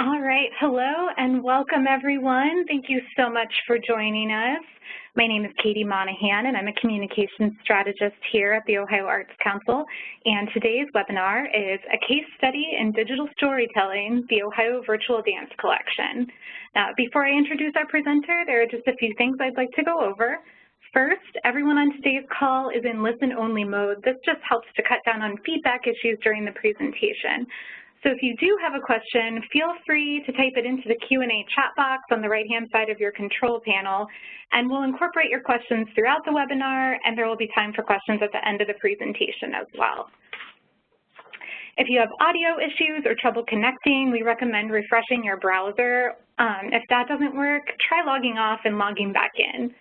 All right, hello and welcome everyone. Thank you so much for joining us. My name is Katie Monahan and I'm a communications strategist here at the Ohio Arts Council. And today's webinar is a case study in digital storytelling, the Ohio Virtual Dance Collection. Now, before I introduce our presenter, there are just a few things I'd like to go over. First, everyone on today's call is in listen-only mode. This just helps to cut down on feedback issues during the presentation. So if you do have a question, feel free to type it into the Q&A chat box on the right-hand side of your control panel, and we'll incorporate your questions throughout the webinar, and there will be time for questions at the end of the presentation as well. If you have audio issues or trouble connecting, we recommend refreshing your browser. If that doesn't work, try logging off and logging back in.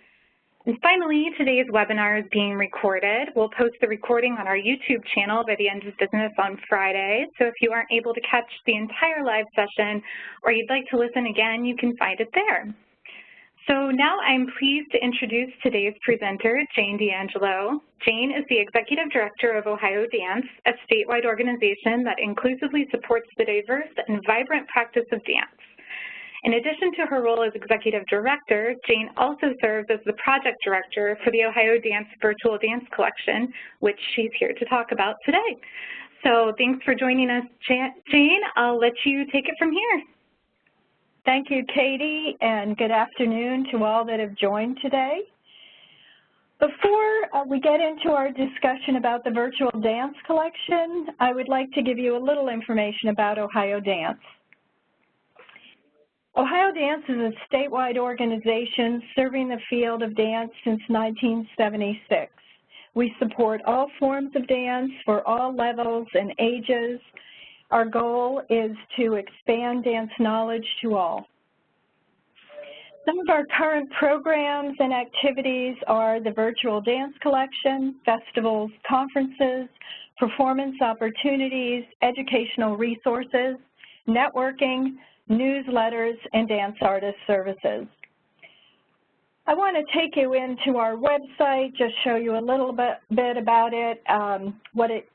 And finally, today's webinar is being recorded. We'll post the recording on our YouTube channel by the end of business on Friday. So if you aren't able to catch the entire live session or you'd like to listen again, you can find it there. So now I'm pleased to introduce today's presenter, Jane D'Angelo. Jane is the Executive Director of OhioDance, a statewide organization that inclusively supports the diverse and vibrant practice of dance. In addition to her role as Executive Director, Jane also serves as the Project Director for the OhioDance Virtual Dance Collection, which she's here to talk about today. So thanks for joining us, Jane. I'll let you take it from here. Thank you, Katie, and good afternoon to all that have joined today. Before we get into our discussion about the Virtual Dance Collection, I would like to give you a little information about OhioDance. OhioDance is a statewide organization serving the field of dance since 1976. We support all forms of dance for all levels and ages. Our goal is to expand dance knowledge to all. Some of our current programs and activities are the Virtual Dance Collection, festivals, conferences, performance opportunities, educational resources, networking, newsletters, and dance artist services. I want to take you into our website, just show you a little bit about it, what it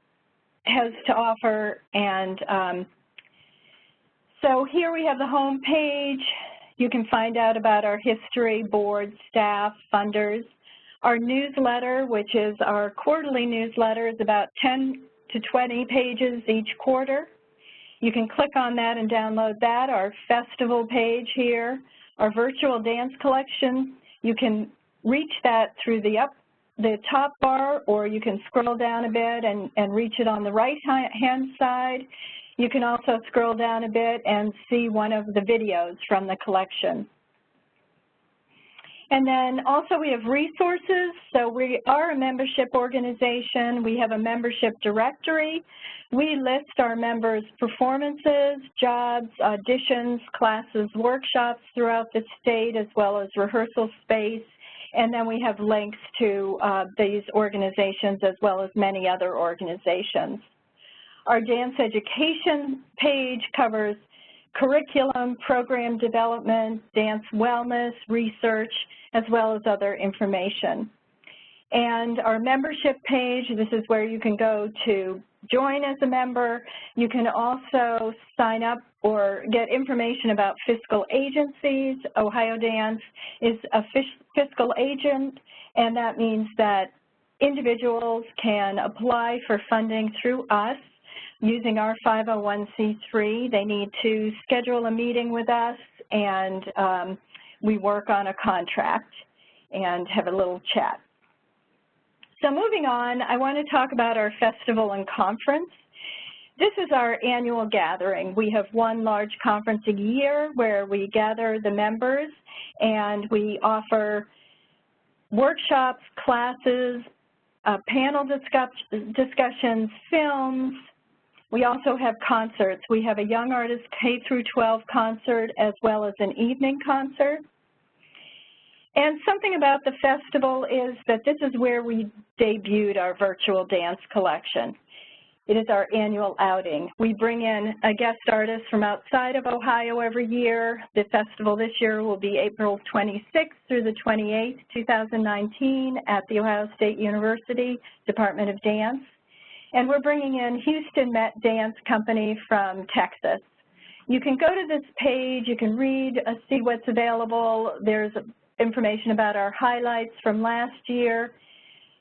has to offer. And so here we have the home page. You can find out about our history, board, staff, funders. Our newsletter, which is our quarterly newsletter, is about 10 to 20 pages each quarter. You can click on that and download that. Our festival page here, our virtual dance collection, you can reach that through the top bar, or you can scroll down a bit and reach it on the right-hand side. You can also scroll down a bit and see one of the videos from the collection. And then also we have resources. So we are a membership organization. We have a membership directory. We list our members' performances, jobs, auditions, classes, workshops throughout the state, as well as rehearsal space. And then we have links to these organizations as well as many other organizations. Our dance education page covers curriculum, program development, dance wellness, research, as well as other information. And our membership page, this is where you can go to join as a member. You can also sign up or get information about fiscal agencies. OhioDance is a fiscal agent, and that means that individuals can apply for funding through us using our 501c3. They need to schedule a meeting with us, and we work on a contract and have a little chat. So moving on, I want to talk about our festival and conference. This is our annual gathering. We have one large conference a year where we gather the members, and we offer workshops, classes, panel discussions, films. We also have concerts. We have a young artist K-12 concert as well as an evening concert. And something about the festival is that this is where we debuted our virtual dance collection. It is our annual outing. We bring in a guest artist from outside of Ohio every year. The festival this year will be April 26th through the 28th, 2019 at the Ohio State University Department of Dance. And we're bringing in Houston Met Dance Company from Texas. You can go to this page, you can read, see what's available. There's information about our highlights from last year.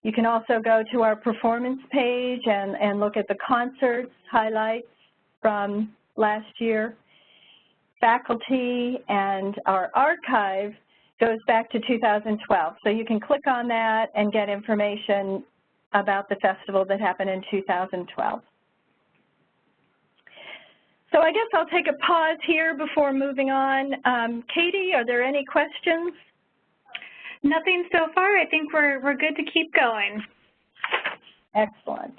You can also go to our performance page and look at the concerts highlights from last year. Faculty and our archive goes back to 2012. So you can click on that and get information about the festival that happened in 2012. So I guess I'll take a pause here before moving on. Katie, are there any questions? Nothing so far. I think we're good to keep going. Excellent.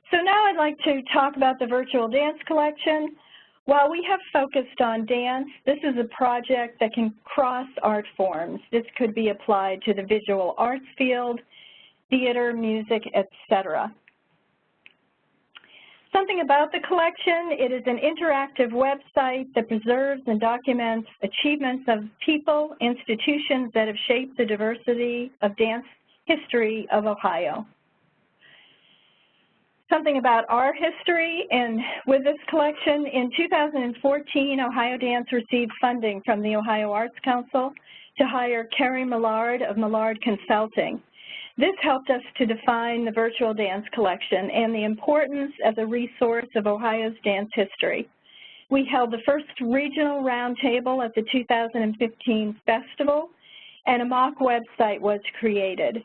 So now I'd like to talk about the Virtual Dance Collection. While we have focused on dance, this is a project that can cross art forms. This could be applied to the visual arts field, theater, music, etc. Something about the collection: it is an interactive website that preserves and documents achievements of people, institutions that have shaped the diversity of dance history of Ohio. Something about our history, and with this collection, in 2014, OhioDance received funding from the Ohio Arts Council to hire Carrie Millard of Millard Consulting. This helped us to define the Virtual Dance Collection and the importance as a resource of Ohio's dance history. We held the first regional roundtable at the 2015 festival, and a mock website was created.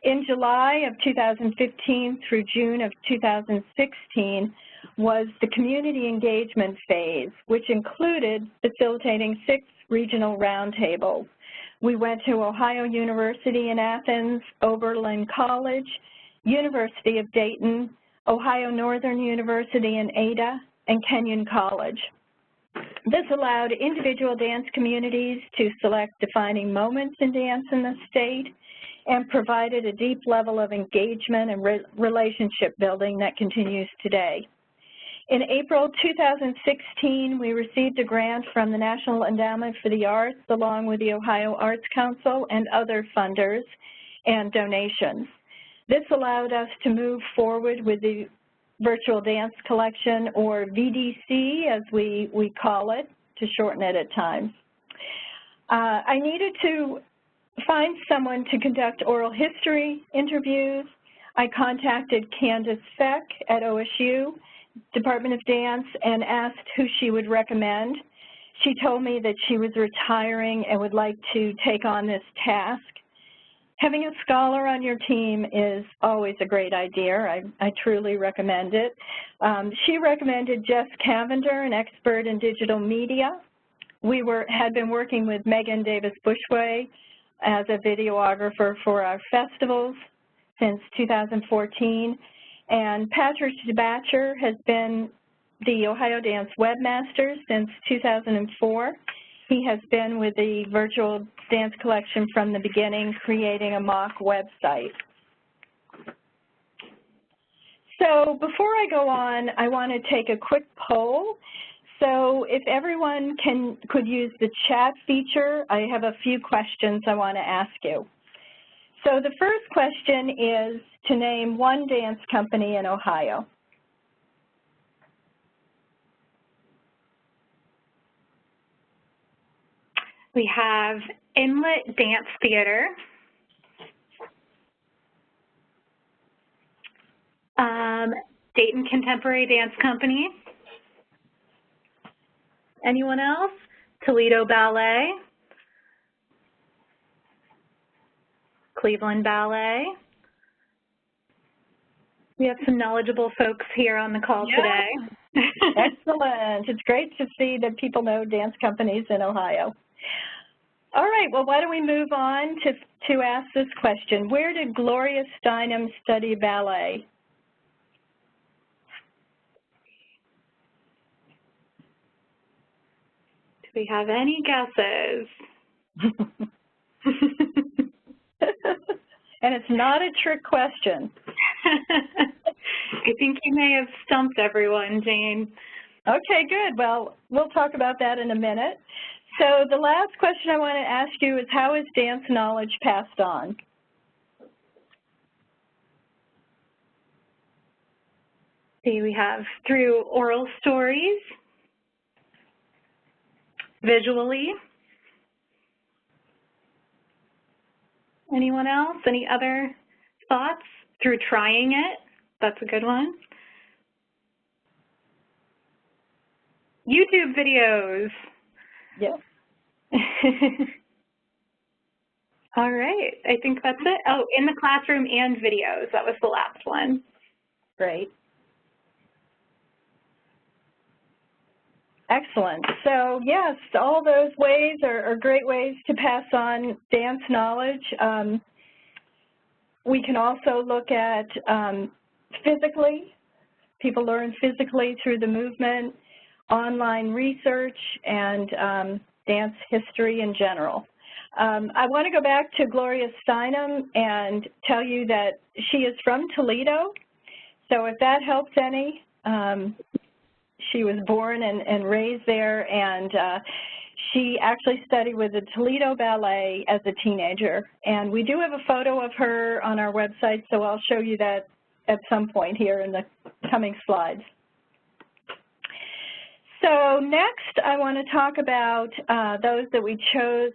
In July of 2015 through June of 2016 was the community engagement phase, which included facilitating 6 regional roundtables. We went to Ohio University in Athens, Oberlin College, University of Dayton, Ohio Northern University in Ada, and Kenyon College. This allowed individual dance communities to select defining moments in dance in the state, and provided a deep level of engagement and relationship building that continues today. In April 2016, we received a grant from the National Endowment for the Arts, along with the Ohio Arts Council and other funders and donations. This allowed us to move forward with the Virtual Dance Collection, or VDC as we call it, to shorten it at times. I needed to find someone to conduct oral history interviews. I contacted Candace Feck at OSU, Department of Dance, and asked who she would recommend. She told me that she was retiring and would like to take on this task. Having a scholar on your team is always a great idea. I truly recommend it. She recommended Jess Cavender, an expert in digital media. We had been working with Megan Davis-Bushway as a videographer for our festivals since 2014. And Patrick DeBatcher has been the OhioDance webmaster since 2004. He has been with the Virtual Dance Collection from the beginning, creating a mock website. So before I go on, I want to take a quick poll. So if everyone could use the chat feature, I have a few questions I want to ask you. So the first question is to name one dance company in Ohio. We have Inlet Dance Theater, Dayton Contemporary Dance Company. Anyone else? Toledo Ballet, Cleveland Ballet. We have some knowledgeable folks here on the call today. Excellent. It's great to see that people know dance companies in Ohio. All right, well, why don't we move on to ask this question. Where did Gloria Steinem study ballet? Do we have any guesses? And it's not a trick question. I think you may have stumped everyone, Jane. Okay, good. Well, we'll talk about that in a minute. So the last question I want to ask you is, how is dance knowledge passed on? Do see, we have through oral stories, visually. Anyone else? Any other thoughts? Through trying it, that's a good one. YouTube videos. Yes. All right, I think that's it. Oh, in the classroom and videos, that was the last one. Great. Excellent. So yes, all those ways are great ways to pass on dance knowledge. We can also look at physically. People learn physically through the movement, online research, and dance history in general. I want to go back to Gloria Steinem and tell you that she is from Toledo. So if that helps any, she was born and raised there, and she actually studied with the Toledo Ballet as a teenager. And we do have a photo of her on our website, so I'll show you that at some point here in the coming slides. So next, I want to talk about those that we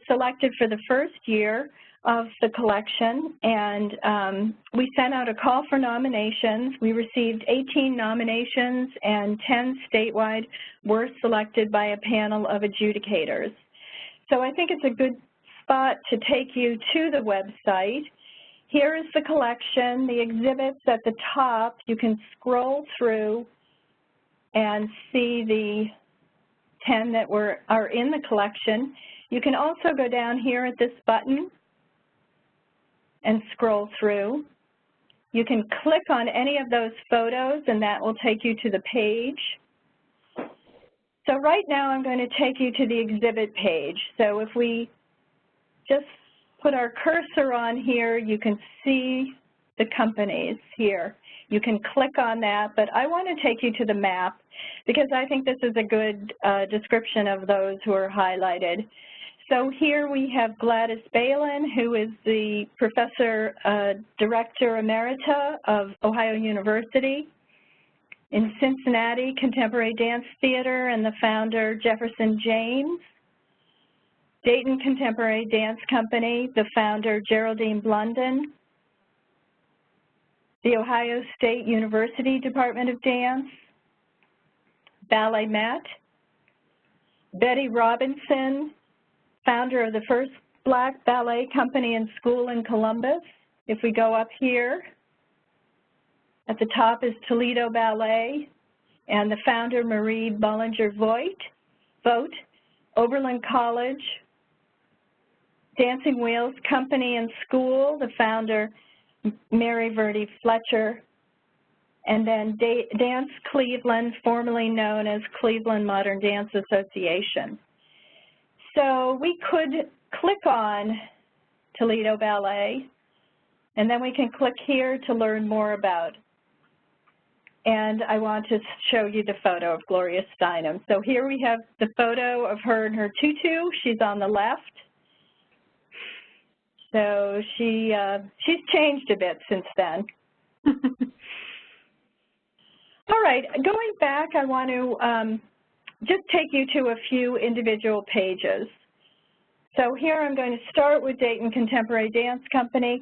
selected for the first year of the collection, and we sent out a call for nominations. We received 18 nominations, and 10 statewide were selected by a panel of adjudicators. So I think it's a good spot to take you to the website. Here is the collection, the exhibits at the top. You can scroll through and see the 10 that are in the collection. You can also go down here at this button and scroll through. You can click on any of those photos and that will take you to the page. So right now I'm going to take you to the exhibit page. So if we just put our cursor on here, you can see the companies here. You can click on that, but I want to take you to the map because I think this is a good description of those who are highlighted. So here we have Gladys Balin, who is the Professor Director Emerita of Ohio University. In Cincinnati, Contemporary Dance Theater, and the founder, Jefferson James. Dayton Contemporary Dance Company, the founder, Geraldine Blunden. The Ohio State University Department of Dance. Ballet Met. Betty Robinson, founder of the first Black ballet company and school in Columbus. If we go up here, at the top is Toledo Ballet, and the founder, Marie Bullinger-Vogt. Oberlin College, Dancing Wheels Company and School, the founder, Mary Verdi Fletcher. And then Dance Cleveland, formerly known as Cleveland Modern Dance Association. So we could click on Toledo Ballet, and then we can click here to learn more about. And I want to show you the photo of Gloria Steinem. So here we have the photo of her in her tutu. She's on the left. So she's changed a bit since then. All right, going back, I want to just take you to a few individual pages. So here I'm going to start with Dayton Contemporary Dance Company.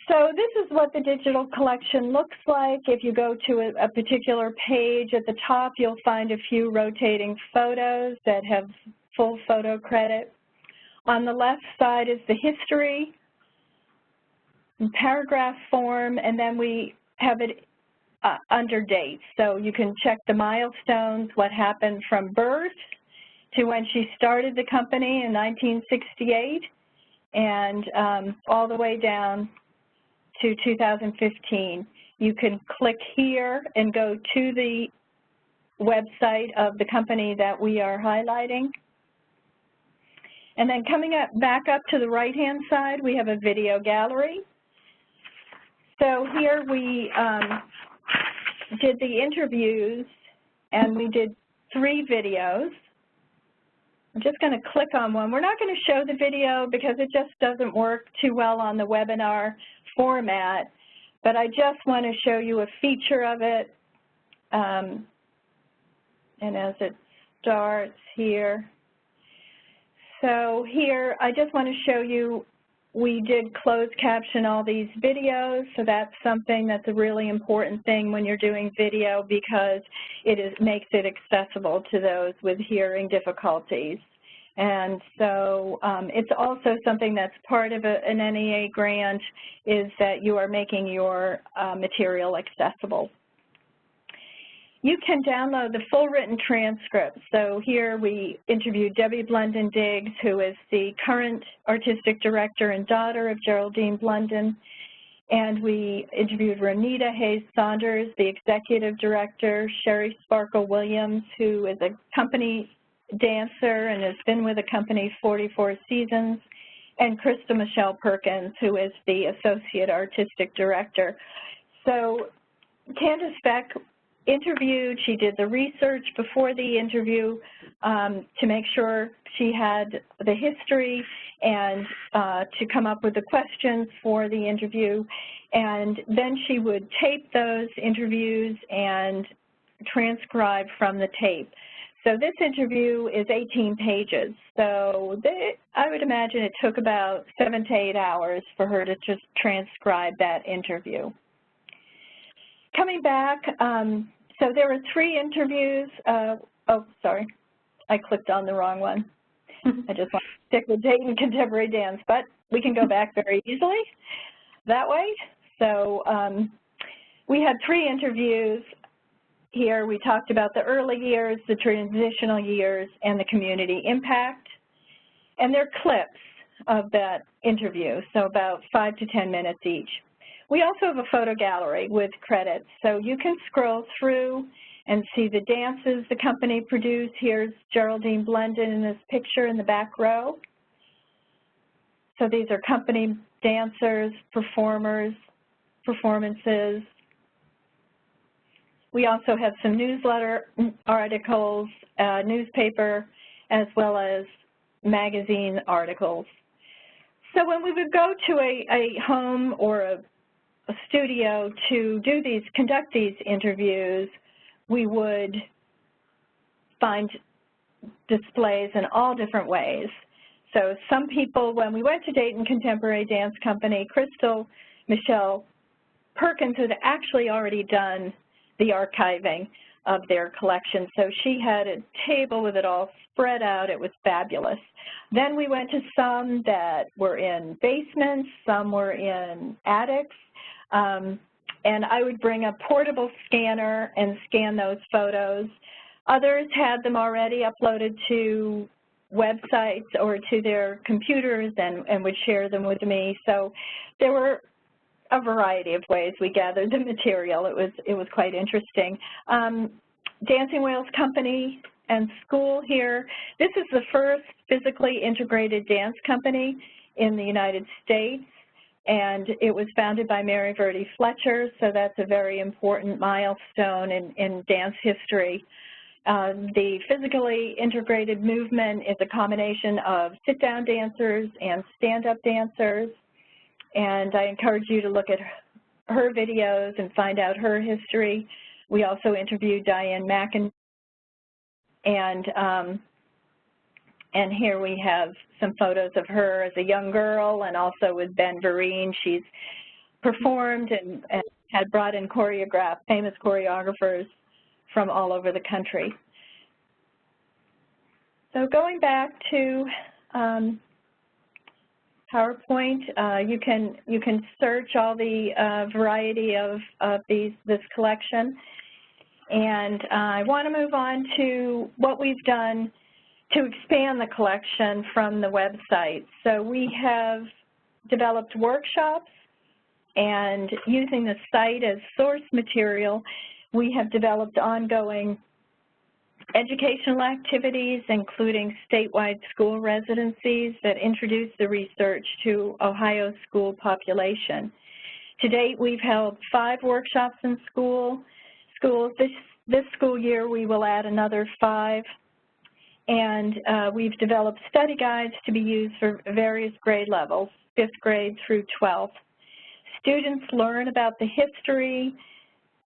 So this is what the digital collection looks like. If you go to a particular page at the top, you'll find a few rotating photos that have full photo credit. On the left side is the history in paragraph form, and then we have it under dates. So you can check the milestones, what happened from birth to when she started the company in 1968, and all the way down to 2015. You can click here and go to the website of the company that we are highlighting. And then coming back up to the right-hand side, we have a video gallery. So here we did the interviews, and we did 3 videos. I'm just going to click on one. We're not going to show the video because it just doesn't work too well on the webinar format, but I just want to show you a feature of it. and as it starts here. So here, I just want to show you, we did closed caption all these videos, so that's something that's a really important thing when you're doing video because makes it accessible to those with hearing difficulties. And so it's also something that's part of an NEA grant is that you are making your material accessible. You can download the full written transcript. So here we interviewed Debbie Blunden Diggs, who is the current artistic director and daughter of Geraldine Blunden. And we interviewed Ronita Hayes Saunders, the executive director, Sherry Sparkle Williams, who is a company dancer and has been with the company 44 seasons, and Krista Michelle Perkins, who is the associate artistic director. So Candace Beck interviewed, she did the research before the interview to make sure she had the history and to come up with the questions for the interview, and then she would tape those interviews and transcribe from the tape. So this interview is 18 pages, so I would imagine it took about 7 to 8 hours for her to just transcribe that interview. Coming back, so there were 3 interviews. Oh, sorry, I clicked on the wrong one. I just want to stick with Dayton Contemporary Dance, but we can go back very easily that way. So we had 3 interviews. Here we talked about the early years, the transitional years, and the community impact. And they're clips of that interview, so about 5 to 10 minutes each. We also have a photo gallery with credits, so you can scroll through and see the dances the company produced. Here's Geraldine Blunden in this picture in the back row. So these are company dancers, performers, performances. We also have some newsletter articles, newspaper, as well as magazine articles. So when we would go to a home or a studio to conduct these interviews, we would find displays in all different ways. So some people, when we went to Dayton Contemporary Dance Company, Crystal Michelle Perkins had actually already done the archiving of their collection. So she had a table with it all spread out. It was fabulous. Then we went to some that were in basements, some were in attics, and I would bring a portable scanner and scan those photos. Others had them already uploaded to websites or to their computers and would share them with me. So there were a variety of ways we gathered the material. It was quite interesting. Dancing Wheels Company and School here. This is the first physically integrated dance company in the United States, and it was founded by Mary Verdi Fletcher, so that's a very important milestone in dance history. The physically integrated movement is a combination of sit-down dancers and stand-up dancers, and I encourage you to look at her videos and find out her history. We also interviewed Diane Mackin, and here we have some photos of her as a young girl and also with Ben Vereen. She's performed and had brought in famous choreographers from all over the country. So going back to PowerPoint, you can search all the variety of this collection, and I want to move on to what we've done to expand the collection from the website. So we have developed workshops, and using the site as source material, we have developed ongoing educational activities, including statewide school residencies that introduce the research to Ohio's school population. To date, we've held 5 workshops in schools. This school year, we will add another 5. And we've developed study guides to be used for various grade levels, 5th grade through 12th. Students learn about the history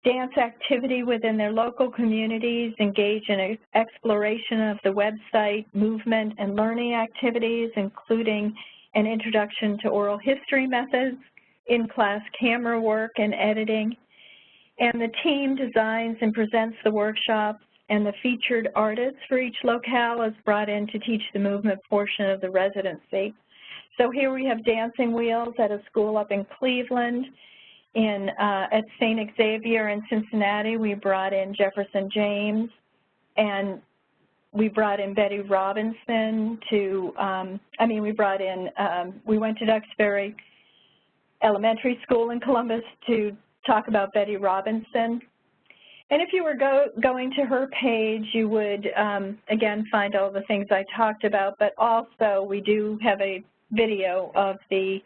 dance activity within their local communities, engage in exploration of the website, movement, and learning activities, including an introduction to oral history methods, in-class camera work and editing. And the team designs and presents the workshops, and the featured artists for each locale is brought in to teach the movement portion of the residency. So here we have dancing wheels at a school up in Cleveland. At St. Xavier in Cincinnati, we brought in Jefferson James, and we brought in Betty Robinson to, we went to Duxbury Elementary School in Columbus to talk about Betty Robinson. And if you were going to her page, you would, again, find all the things I talked about, but also we do have a video of the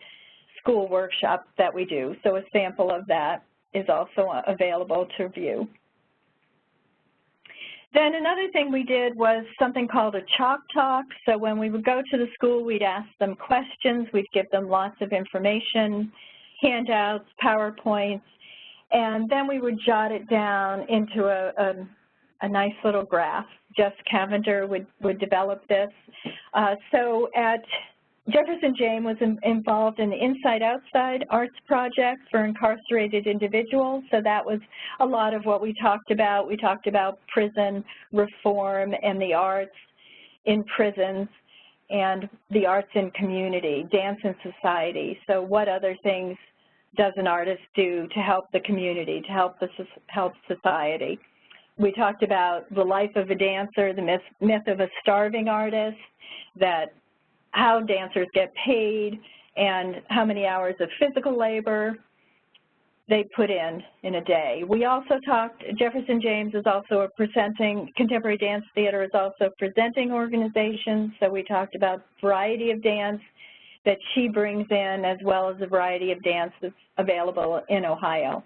school workshop that we do, so a sample of that is also available to view. Then another thing we did was something called a chalk talk. So when we would go to the school, we'd ask them questions, we'd give them lots of information, handouts, PowerPoints, and then we would jot it down into a nice little graph. Jess Cavender would develop this. So at Jefferson James was involved in the Inside-Outside Arts Project for incarcerated individuals, so that was a lot of what we talked about. We talked about prison reform and the arts in prisons and the arts in community, dance in society. So what other things does an artist do to help the community, to help society? We talked about the life of a dancer, the myth of a starving artist, how dancers get paid, and how many hours of physical labor they put in a day. We also talked, Jefferson James is also Contemporary Dance Theater is also presenting organizations, so we talked about variety of dance that she brings in, as well as the variety of dance that's available in Ohio.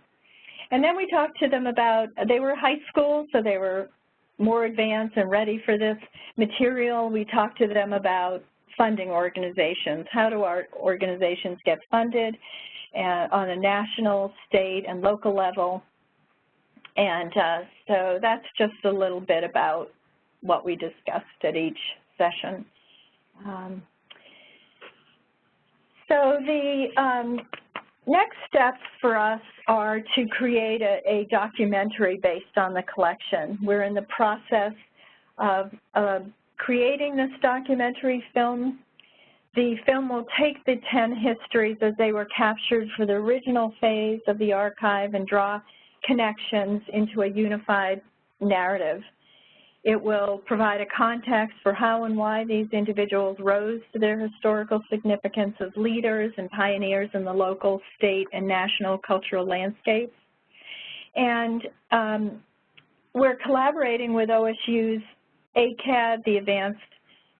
And then we talked to them about, they were high school, so they were more advanced and ready for this material. We talked to them about funding organizations. How do our organizations get funded on a national, state, and local level? And so that's just a little bit about what we discussed at each session. So the next steps for us are to create a documentary based on the collection. We're in the process of creating this documentary film. The film will take the 10 histories as they were captured for the original phase of the archive and draw connections into a unified narrative. It will provide a context for how and why these individuals rose to their historical significance as leaders and pioneers in the local, state, and national cultural landscapes. And we're collaborating with OSU's ACAD, the Advanced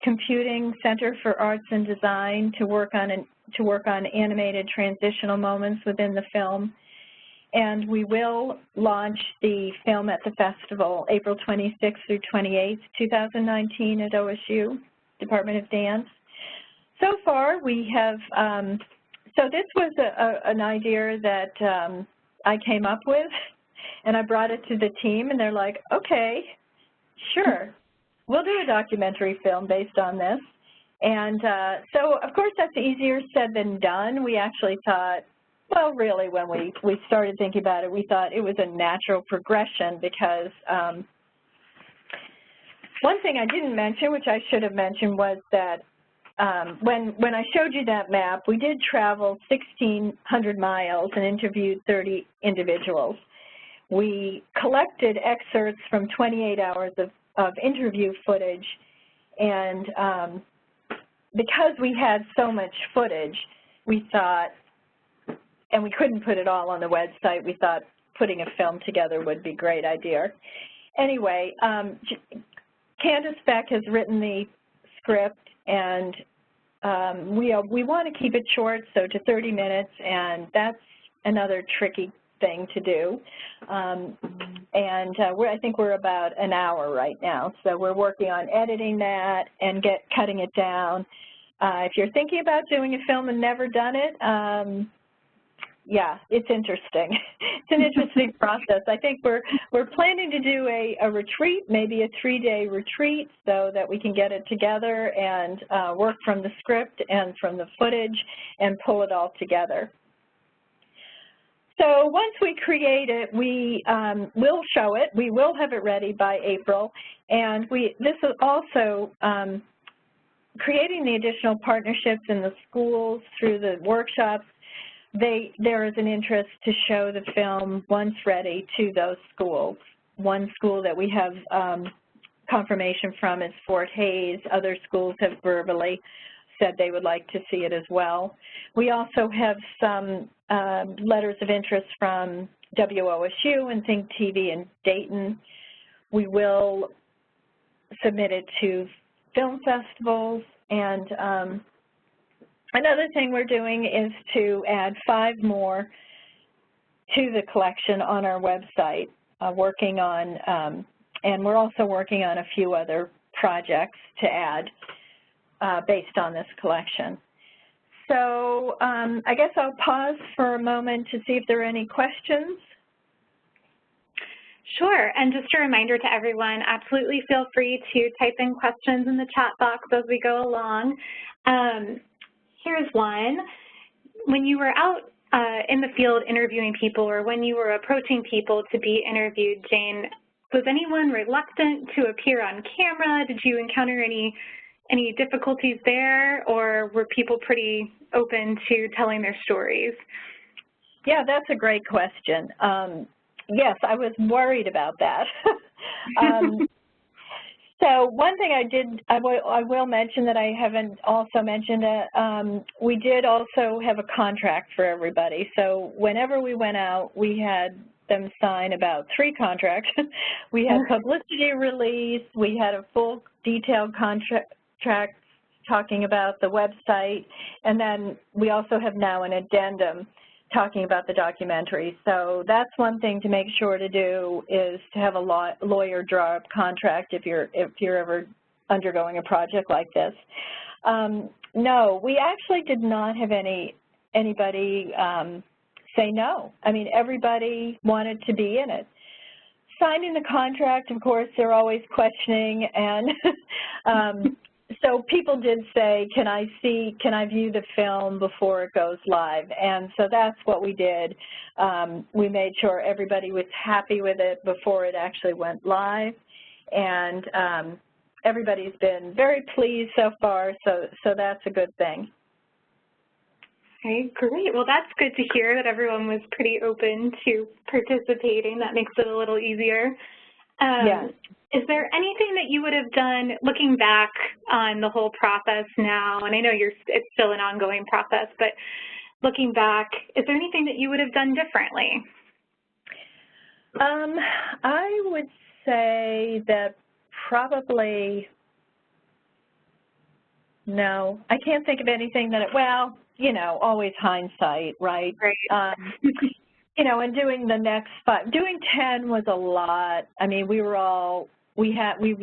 Computing Center for Arts and Design, to work on animated transitional moments within the film. And we will launch the film at the festival April 26th through 28th, 2019 at OSU, Department of Dance. So far we have, so this was an idea that I came up with, and I brought it to the team, and they're like, okay, sure, we'll do a documentary film based on this. And so, of course, that's easier said than done. We actually thought, well, really, when we started thinking about it, we thought it was a natural progression because one thing I didn't mention, which I should have mentioned, was that when I showed you that map, we did travel 1,600 miles and interviewed 30 individuals. We collected excerpts from 28 hours of interview footage, and because we had so much footage, we thought, and we couldn't put it all on the website, we thought putting a film together would be a great idea. Anyway, Candace Beck has written the script, and we want to keep it short, so to 30 minutes, and that's another tricky thing to do. I think we're about an hour right now, so we're working on editing that and cutting it down. If you're thinking about doing a film and never done it, yeah, it's interesting. It's an interesting process. I think we're planning to do a retreat, maybe a 3-day retreat, so that we can get it together and work from the script and from the footage and pull it all together. So once we create it, we will show it. We will have it ready by April, and this is also creating the additional partnerships in the schools through the workshops. There is an interest to show the film once ready to those schools. One school that we have confirmation from is Fort Hays. Other schools have verbally said they would like to see it as well. We also have some letters of interest from WOSU and Think TV in Dayton. We will submit it to film festivals, and another thing we're doing is to add 5 more to the collection on our website, working on, and we're also working on a few other projects to add based on this collection. So I guess I'll pause for a moment to see if there are any questions. Sure, and just a reminder to everyone, absolutely feel free to type in questions in the chat box as we go along. Here's one. When you were out in the field interviewing people, or when you were approaching people to be interviewed, Jane, was anyone reluctant to appear on camera? Did you encounter any difficulties there, or were people pretty open to telling their stories? Yeah, that's a great question. Yes, I was worried about that. So one thing I will mention that I haven't also mentioned, we did also have a contract for everybody. So whenever we went out, we had them sign about 3 contracts. We had publicity release, we had a full detailed contract talking about the website, and then we also have now an addendum talking about the documentary. So that's one thing to make sure to do, is to have a lawyer draw up contract if you're ever undergoing a project like this. No, we actually did not have anybody say no. I mean, everybody wanted to be in it. Signing the contract, of course, they're always questioning, and so people did say, can I view the film before it goes live? And so that's what we did. We made sure everybody was happy with it before it actually went live. And everybody's been very pleased so far, so that's a good thing. Okay, great. Well, that's good to hear that everyone was pretty open to participating. That makes it a little easier. Yes. Is there anything that you would have done, looking back on the whole process now, and I know it's still an ongoing process, but looking back, is there anything that you would have done differently? I would say that probably no. I can't think of anything that, well, you know, always hindsight, right? Right. You know, and doing the next 5, doing 10 was a lot. I mean, we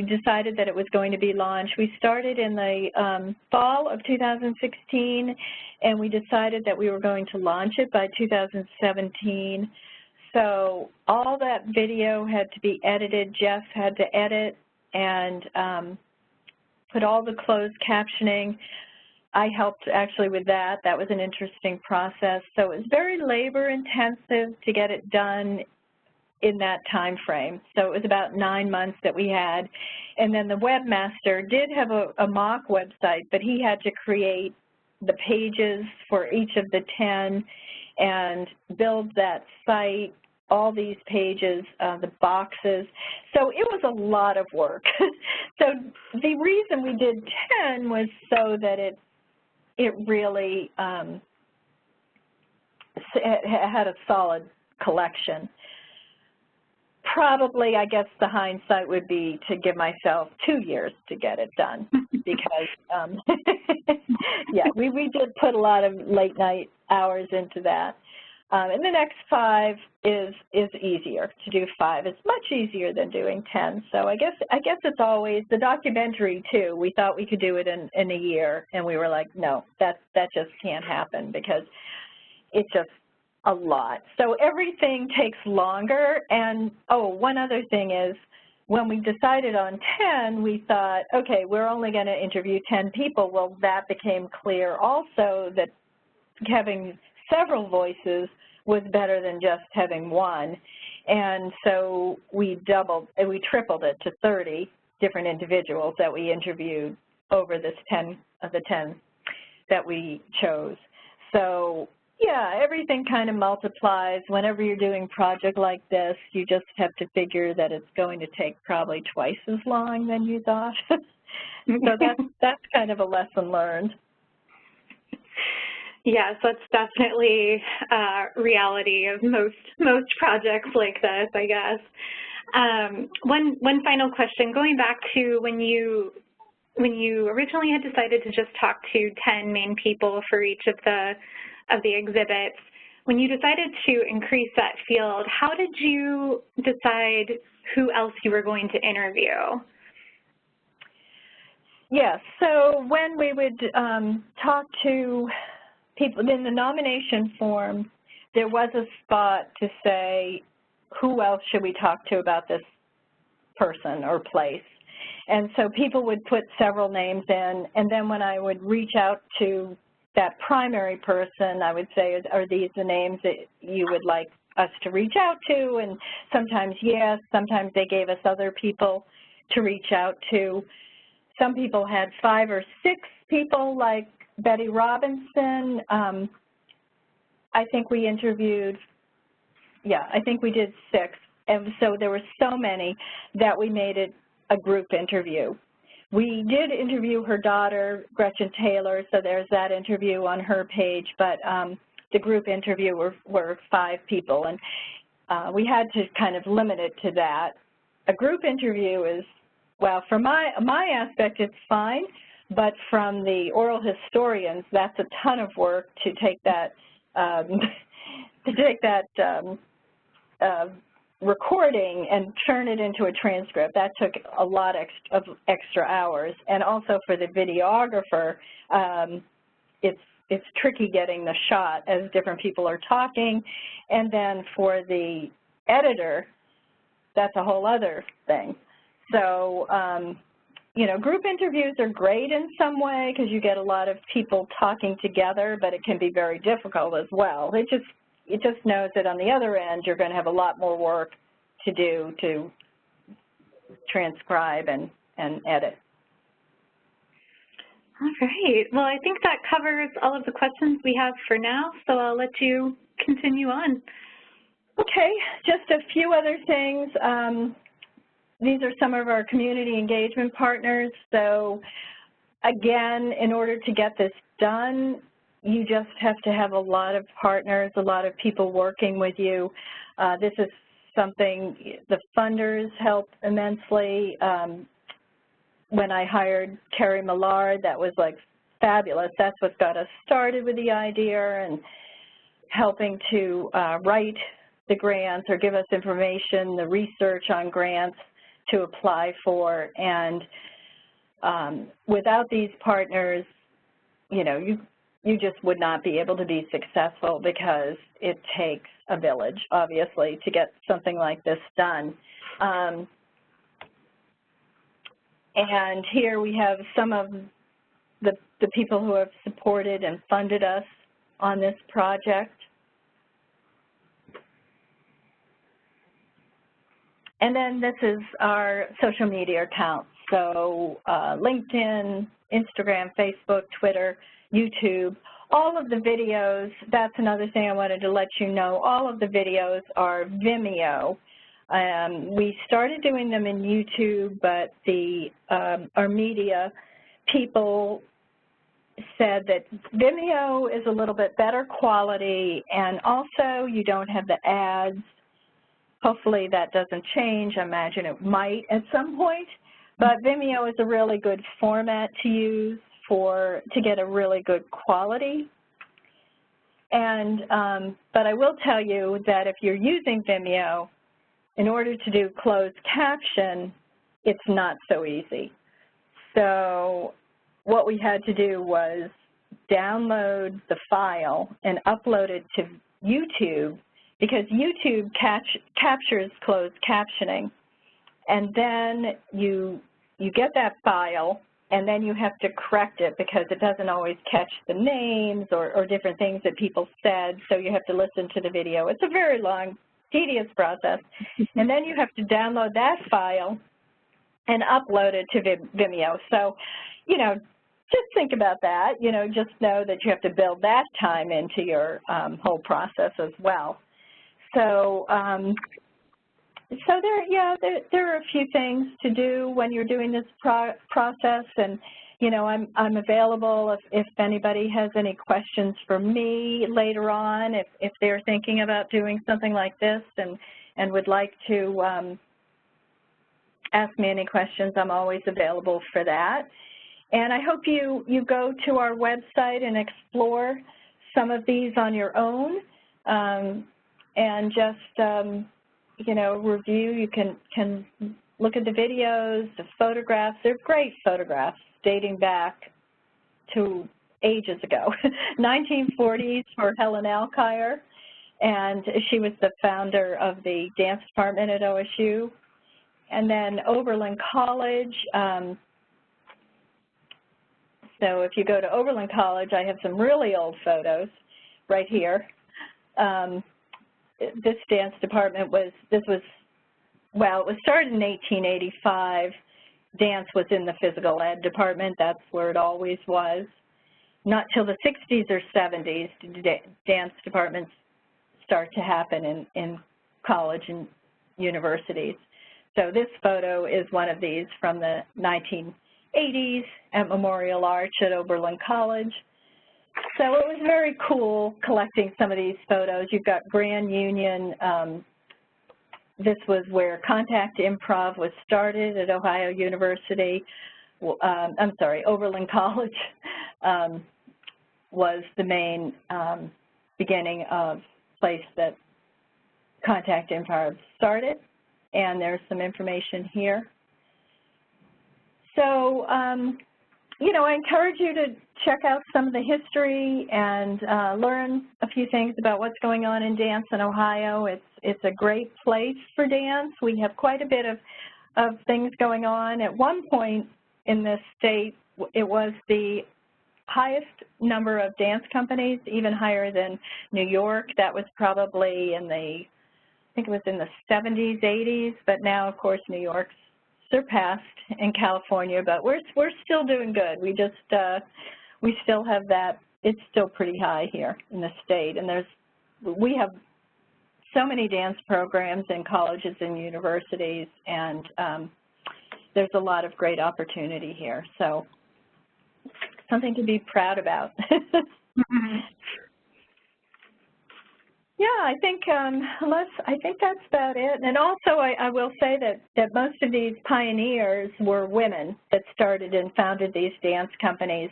decided that it was going to be launched. We started in the fall of 2016, and we decided that we were going to launch it by 2017. So all that video had to be edited. Jeff had to edit and put all the closed captioning. I helped actually with that. That was an interesting process. So it was very labor intensive to get it done in that time frame. So it was about 9 months that we had. And then the webmaster did have a mock website, but he had to create the pages for each of the 10 and build that site, all these pages, the boxes. So it was a lot of work. So the reason we did 10 was so that it really had a solid collection. Probably, I guess the hindsight would be to give myself 2 years to get it done, because, yeah, we did put a lot of late night hours into that. And the next 5 is easier to do. 5 is much easier than doing 10. So I guess it's always the documentary too. We thought we could do it in a year, and we were like, no, that just can't happen, because it's just a lot. So everything takes longer. And, oh, one other thing is, when we decided on 10, we thought, okay, we're only going to interview 10 people. Well, that became clear also that having several voices was better than just having one. And so we tripled it to 30 different individuals that we interviewed over the 10 that we chose. So yeah, everything kind of multiplies. Whenever you're doing a project like this, you just have to figure that it's going to take probably twice as long than you thought. So that's kind of a lesson learned. Yes, that's definitely reality of most projects like this, I guess. One final question, going back to when you originally had decided to just talk to 10 main people for each of the exhibits, when you decided to increase that field, how did you decide who else you were going to interview? Yes, so when we would talk to people in the nomination form, there was a spot to say, who else should we talk to about this person or place? And so people would put several names in, and then when I would reach out to that primary person, I would say, are these the names that you would like us to reach out to? And sometimes yes, sometimes they gave us other people to reach out to. Some people had 5 or 6 people, like Betty Robinson. I think we interviewed, I think we did 6. And so there were so many that we made it a group interview. We did interview her daughter, Gretchen Taylor, so there's that interview on her page, but the group interview were 5 people, and we had to kind of limit it to that. A group interview is, well, from my aspect, it's fine, but from the oral historians, that's a ton of work to take that recording and turn it into a transcript. That took a lot of extra hours. And also for the videographer, it's tricky getting the shot as different people are talking. And then for the editor, that's a whole other thing. So, you know, group interviews are great in some way because you get a lot of people talking together, but it can be very difficult as well. It just knows that on the other end, you're going to have a lot more work to do to transcribe and edit. All right. Well, I think that covers all of the questions we have for now, so I'll let you continue on. Okay, just a few other things. These are some of our community engagement partners. So again, in order to get this done, you just have to have a lot of partners, a lot of people working with you. This is something the funders help immensely. When I hired Carrie Millard, that was like fabulous. That's what got us started with the idea, and helping to write the grants or give us information, the research on grants to apply for. And without these partners, you know, you just would not be able to be successful because it takes a village, obviously, to get something like this done. And here we have some of the people who have supported and funded us on this project. And then this is our social media accounts. So LinkedIn, Instagram, Facebook, Twitter, YouTube, all of the videos, that's another thing I wanted to let you know, all of the videos are Vimeo. We started doing them in YouTube, but our media people said that Vimeo is a little bit better quality, and also you don't have the ads. Hopefully that doesn't change. I imagine it might at some point, but Vimeo is a really good format to use to get a really good quality. And but I will tell you that if you're using Vimeo, in order to do closed caption, it's not so easy. So what we had to do was download the file and upload it to YouTube, because YouTube captures closed captioning, and then you get that file, and then you have to correct it because it doesn't always catch the names or different things that people said, so you have to listen to the video. It's a very long, tedious process. And then you have to download that file and upload it to Vimeo. So, you know, just think about that. You know, just know that you have to build that time into your whole process as well. So, there are a few things to do when you're doing this process, and you know, I'm available if anybody has any questions for me later on, if they're thinking about doing something like this and would like to ask me any questions. I'm always available for that. And I hope you go to our website and explore some of these on your own, and just you know, review. You can look at the videos, the photographs. They're great photographs dating back to ages ago, 1940s for Helen Alkire, and she was the founder of the dance department at OSU. And then Oberlin College. So if you go to Oberlin College, I have some really old photos right here. This dance department was well, it was started in 1885. Dance was in the physical ed department. That's where it always was. Not till the 60s or 70s did dance departments start to happen in college and universities. So this photo is one of these from the 1980s at Memorial Arch at Oberlin College. So it was very cool collecting some of these photos. You've got Grand Union. This was where contact improv was started at Ohio University. I'm sorry, Oberlin College was the main beginning of place that contact improv started. And there's some information here. So, you know, I encourage you to check out some of the history and learn a few things about what's going on in dance in Ohio. It's a great place for dance. We have quite a bit of things going on. At one point in this state, it was the highest number of dance companies, even higher than New York. That was probably in the, I think it was in the 70s, 80s, but now, of course, New York's surpassed in California, but we're still doing good. We just we still have that. It's still pretty high here in the state, and we have so many dance programs in colleges and universities, and there's a lot of great opportunity here. So something to be proud about. Mm-hmm. Yeah, I think that's about it. And also, I will say that most of these pioneers were women that started and founded these dance companies.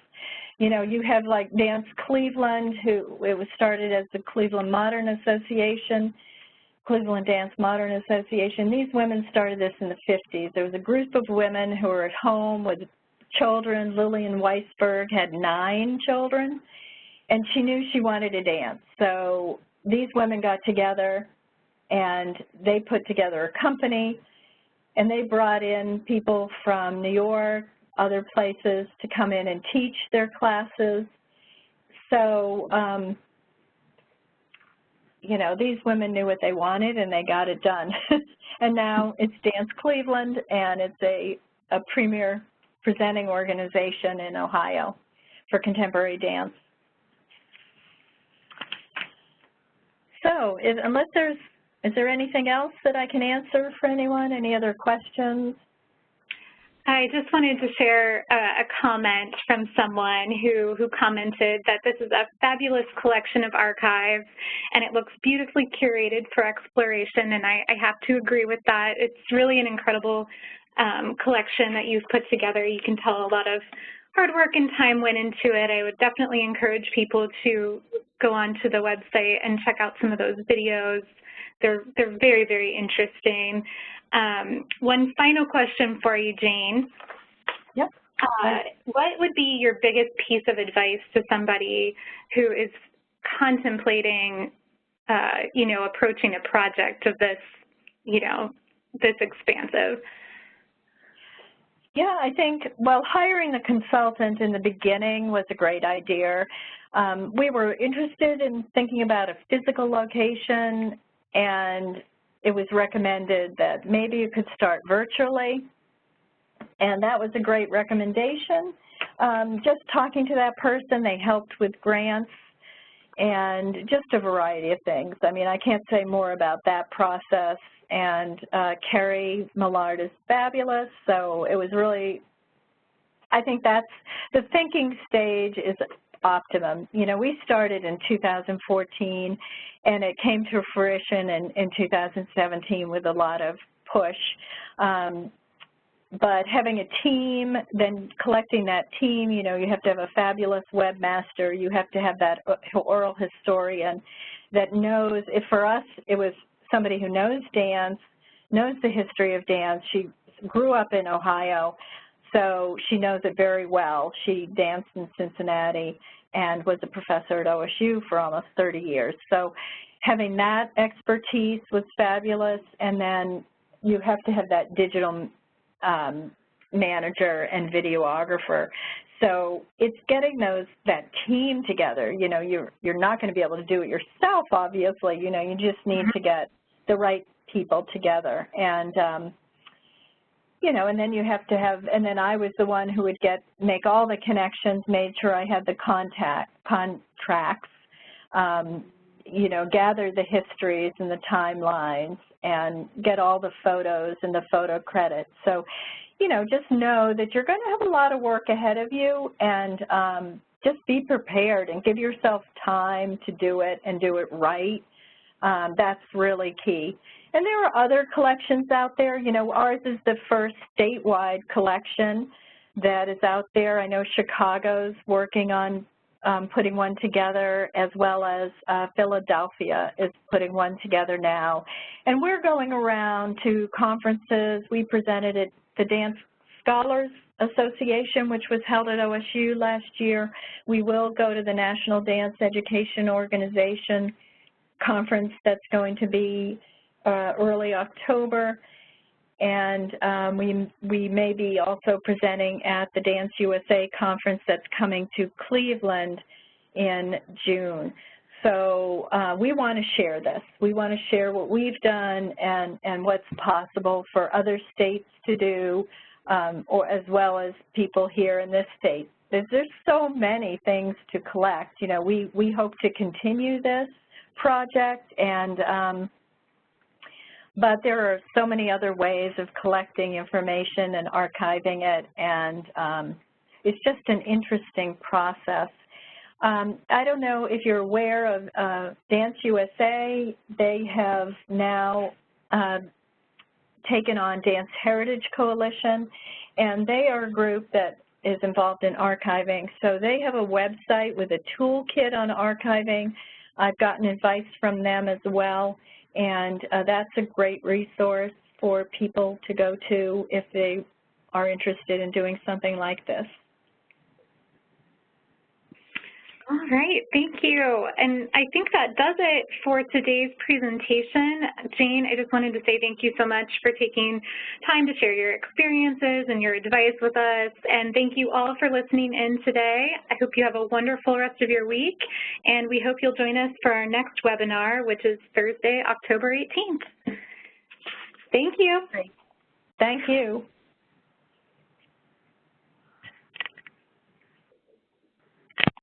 You know, you have like Dance Cleveland, it was started as the Cleveland Modern Association, Cleveland Dance Modern Association. These women started this in the 50s. There was a group of women who were at home with children. Lillian Weisberg had 9 children, and she knew she wanted to dance. So these women got together and they put together a company, and they brought in people from New York, other places to come in and teach their classes. So, you know, these women knew what they wanted and they got it done. And now it's Dance Cleveland, and it's a premier presenting organization in Ohio for contemporary dance. So, is there anything else that I can answer for anyone? Any other questions? I just wanted to share a comment from someone who commented that this is a fabulous collection of archives, and it looks beautifully curated for exploration, and I have to agree with that. It's really an incredible collection that you've put together. You can tell a lot of hard work and time went into it. I would definitely encourage people to go onto the website and check out some of those videos. They're very, very interesting. One final question for you, Jane. Yep. What would be your biggest piece of advice to somebody who is contemplating you know, approaching a project of this, you know, this expansive? Yeah, I think, well, hiring the consultant in the beginning was a great idea. We were interested in thinking about a physical location, and it was recommended that maybe you could start virtually, and that was a great recommendation. Just talking to that person, they helped with grants and just a variety of things. I mean, I can't say more about that process, and Carrie Millard is fabulous, so it was really, I think that's, the thinking stage is optimum. You know, we started in 2014, and it came to fruition in 2017 with a lot of push. But having a team, then collecting that team, you know, you have to have a fabulous webmaster. You have to have that oral historian that knows, for us, it was somebody who knows dance, knows the history of dance. She grew up in Ohio, so she knows it very well. She danced in Cincinnati and was a professor at OSU for almost 30 years. So having that expertise was fabulous, and then you have to have that digital manager and videographer. So it's getting that team together. You know, you're not going to be able to do it yourself, obviously. You know, you just need to get the right people together. And, you know, and then you have to have, and then I was the one who would make all the connections, made sure I had the contracts, you know, gather the histories and the timelines, and get all the photos and the photo credits. So, you know, just know that you're going to have a lot of work ahead of you, and just be prepared and give yourself time to do it and do it right. That's really key. And there are other collections out there. You know, ours is the first statewide collection that is out there. I know Chicago's working on putting one together, as well as Philadelphia is putting one together now. And we're going around to conferences. We presented at the Dance Scholars Association, which was held at OSU last year. We will go to the National Dance Education Organization conference that's going to be early October. And we may be also presenting at the Dance USA conference that's coming to Cleveland in June. So we want to share this. We want to share what we've done and what's possible for other states to do, or as well as people here in this state. There's so many things to collect. You know, we hope to continue this project, and but there are so many other ways of collecting information and archiving it, and it's just an interesting process. I don't know if you're aware of Dance USA. They have now taken on Dance Heritage Coalition, and they are a group that is involved in archiving. So they have a website with a toolkit on archiving. I've gotten advice from them as well, and that's a great resource for people to go to if they are interested in doing something like this. All right, thank you. And I think that does it for today's presentation. Jane, I just wanted to say thank you so much for taking time to share your experiences and your advice with us. And thank you all for listening in today. I hope you have a wonderful rest of your week. And we hope you'll join us for our next webinar, which is Thursday, October 18th. Thank you. Thank you.